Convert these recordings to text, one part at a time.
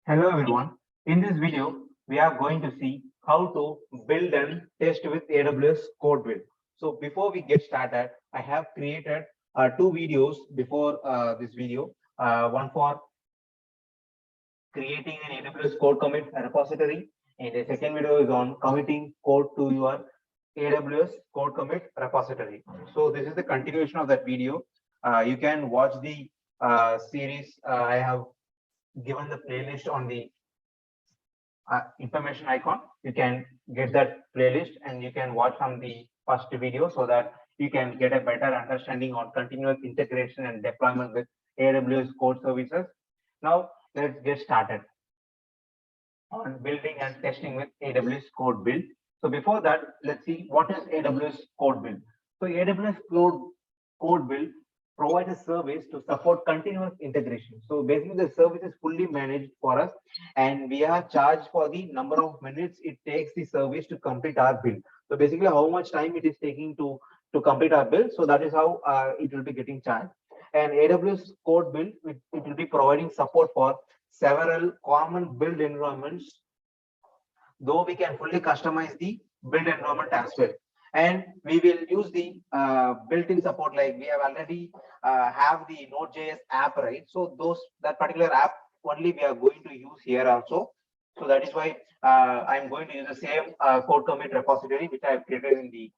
Hello everyone. In this video, we are going to see how to build and test with AWS CodeBuild. So before we get started, I have created two videos before this video. One for creating an AWS code commit repository, and the second video is on committing code to your AWS code commit repository. So this is the continuation of that video. You can watch the series. I have given the playlist on the information icon. You can get that playlist and you can watch from the first video so that you can get a better understanding on continuous integration and deployment with AWS code services. Now let's get started on building and testing with AWS code build. So before that, let's see what is AWS code build. So AWS code build provides a service to support continuous integration. So basically the service is fully managed for us and we are charged for the number of minutes it takes the service to complete our build. So basically how much time it is taking to complete our build. So that is how it will be getting charged. And AWS code build, it will be providing support for several common build environments, though we can fully customize the build environment as well. And we will use the built-in support, like we have already have the Node.js app, right? So that particular app only we are going to use here also. So that is why I'm going to use the same code commit repository which I have created in the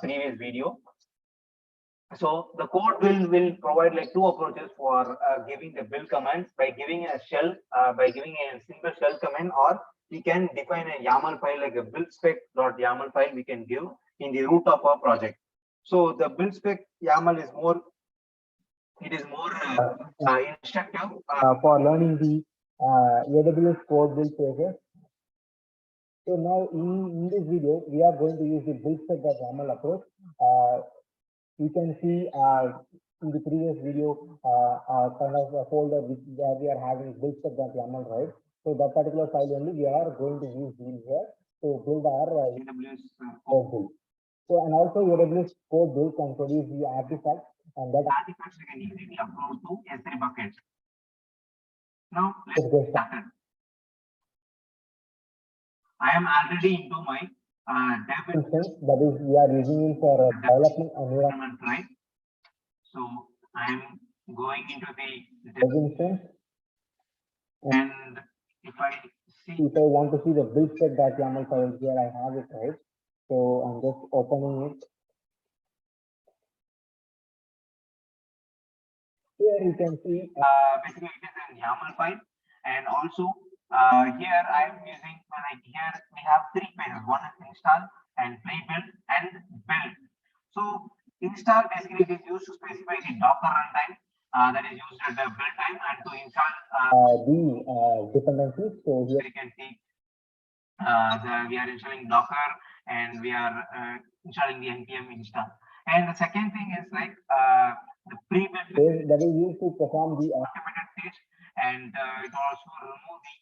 previous video. So the code build will provide like two approaches for giving the build commands, by giving a shell, by giving a simple shell command, or we can define a YAML file like a build spec.yaml file we can give in the root of our project. So the build spec YAML is more, it is more instructive for learning the AWS code build phases. So now in this video, we are going to use the build spec.yaml approach. You can see in the previous video kind of a folder where we are having build spec.yaml, right? So that particular file only we are going to use here to build our AWS code build. So and also AWS code build can produce the artifacts, and that artifacts we can easily upload to S3 buckets. Now let's get started. I am already into my dev instance, that is we are using it for development environment, right? So I am going into the dev instance, and if I want to see the build spec.yaml file here, I have it, right? So I'm just opening it. Here you can see basically it is a YAML file, and also here I am using, like here we have three phases. One is install and pre-build and build. So install basically it is used to specify the Docker runtime that is used at the build time, and to install the dependencies. So here you can see we are installing Docker and we are installing the npm install. And the second thing is like the pre-build phase that is used to perform the automated stage, and it also remove the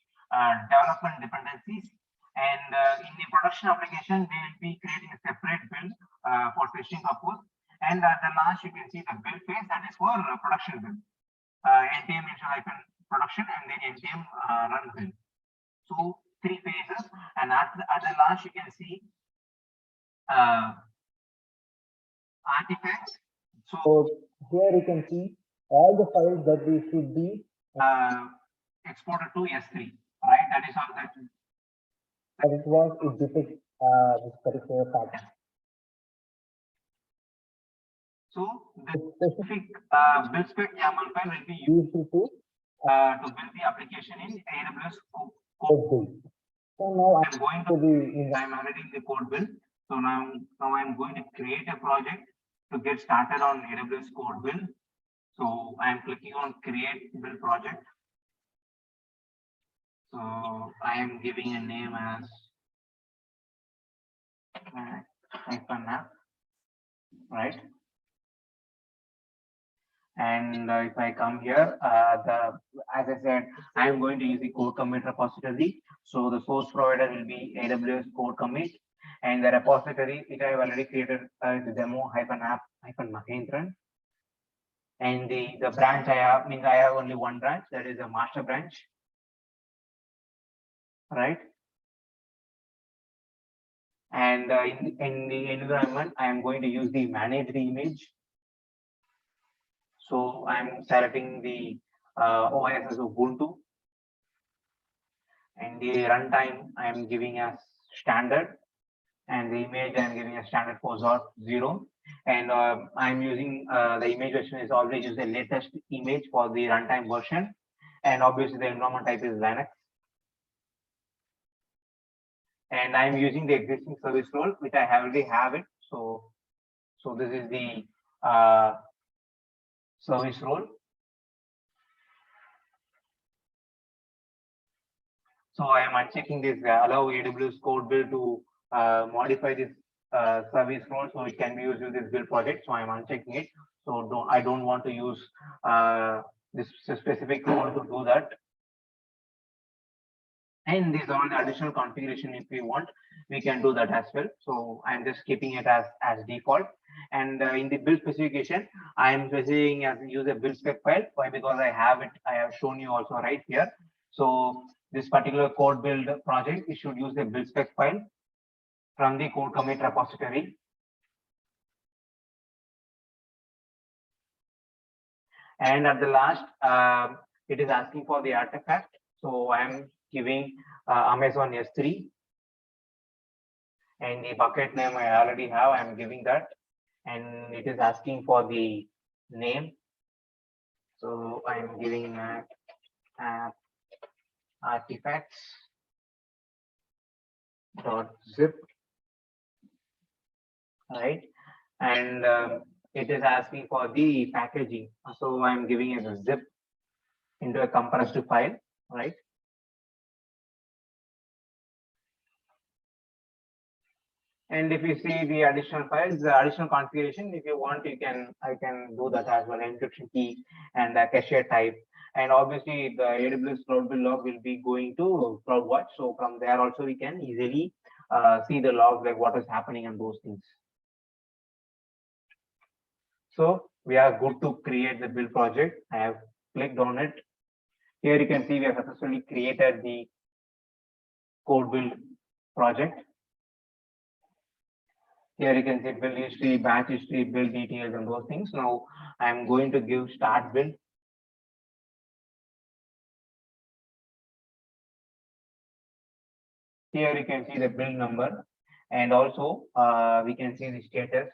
development dependencies. And in the production application, we will be creating a separate build for testing purpose. And at the last, you can see the build phase that is for production build, npm install production, and then npm run build. So three phases, and at the last, you can see artifacts. So here you can see all the files that we should be exported to S3, right? That is how that it was. It depicts this particular pattern. So the specific build spec YAML file will be used to build the application in AWS code build. So now I'm going to I'm already in the code build. So now I'm going to create a project to get started on AWS code build. So I'm clicking on create build project. So I am giving a name as app, right? And if I come here, as I said, I am going to use the code commit repository. So the source provider will be AWS code commit, and the repository which I have already created is demo-app-Makendran. And the branch I have means I have only one branch, that is a master branch. right? And in the environment, I am going to use the managed image. So I'm selecting the OS as Ubuntu, and the runtime I am giving as standard, and the image I am giving a standard 4.0. And I'm using the image version is always use the latest image for the runtime version, and obviously the environment type is Linux. And I'm using the existing service role, which I already have it. So this is the service role. So I am unchecking this allow AWS CodeBuild to modify this service role so it can be used with this build project. So I am unchecking it. So I don't want to use this specific code to do that. And these are the additional configuration. If we want, we can do that as well. So I'm just keeping it as default. And in the build specification, I am specifying as use a build spec file. Why? Because I have it. I have shown you also right here. So this particular code build project, it should use a build spec file from the code commit repository. And at the last, it is asking for the artifact. So I'm giving Amazon S3, and the bucket name I already have. I'm giving that, and it is asking for the name. So I'm giving artifacts.zip, right? And it is asking for the packaging. So I'm giving it a zip into a compressed file, right? And if you see the additional files, the additional configuration, if you want, I can do that as well. Encryption key and the cache type. And obviously the AWS CloudBuild log will be going to CloudWatch. So from there also we can easily see the logs, like what is happening and those things. So we are good to create the build project. I have clicked on it. Here you can see we have successfully created the CodeBuild project. Here you can see build history, batch history, build details, and those things. Now I'm going to give start build. Here you can see the build number, and also we can see the status.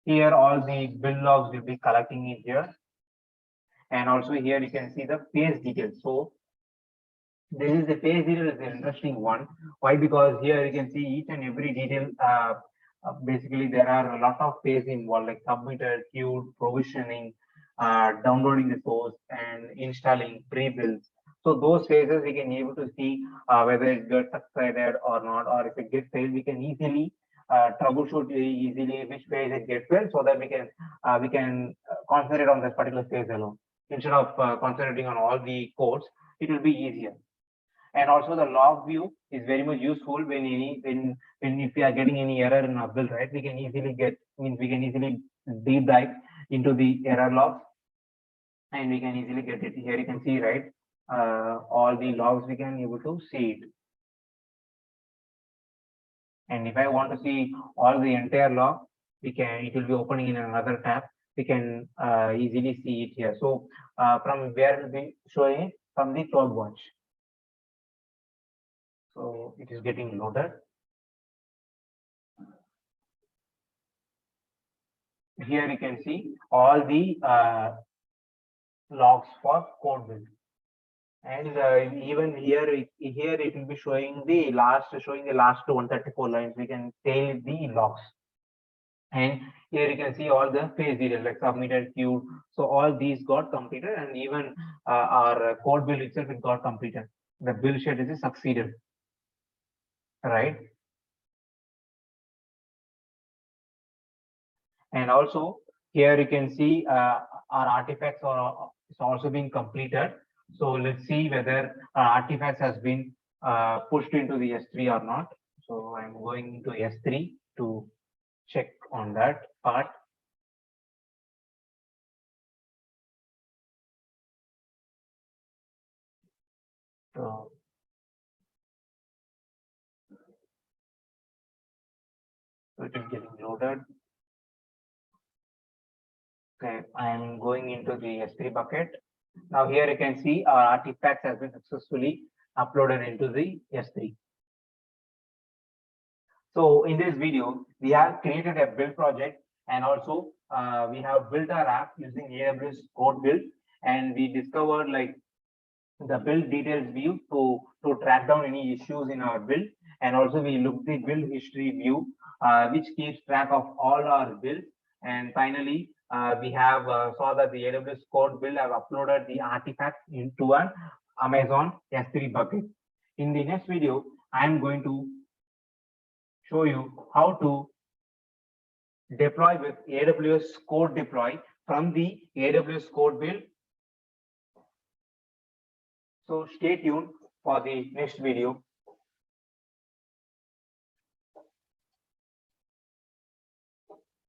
Here all the build logs will be collecting it here, and also here you can see the phase details. So this is the phase detail is an interesting one. Why? Because here you can see each and every detail. Basically, there are a lot of phases involved, like submitted, queued, provisioning, downloading the source, and installing pre-builds. So those phases we can able to see whether it gets succeeded or not, or if it gets failed, we can easily troubleshoot easily which phase it gets failed, so that we can concentrate on this particular phase alone instead of concentrating on all the codes. It will be easier. And also the log view is very much useful when if we are getting any error in our build, right? We can easily deep dive into the error logs, and we can easily get it. Here you can see, right, all the logs we can able to see it. And if I want to see all the entire log, it will be opening in another tab. We can easily see it here. So from where it will be showing it? From the CloudWatch. So it is getting loaded. Here you can see all the logs for CodeBuild, and even here it will be showing the last 134 lines. We can tail the logs, and here you can see all the phase details like submitted, queued. So all these got completed, and even our CodeBuild itself it got completed. The build status is succeeded, right? And also here you can see our artifacts are is also being completed. So let's see whether artifacts has been pushed into the S3 or not. So I'm going into S3 to check on that part. So loaded. Okay, I'm going into the S3 bucket. Now here you can see our artifacts has been successfully uploaded into the S3. So in this video, we have created a build project, and also we have built our app using AWS CodeBuild, and we discovered like the build details view to track down any issues in our build, and also we looked the build history view, which keeps track of all our builds. And finally, we have saw that the AWS CodeBuild have uploaded the artifacts into an Amazon S3 bucket. In the next video, I am going to show you how to deploy with AWS Code Deploy from the AWS CodeBuild. So stay tuned for the next video.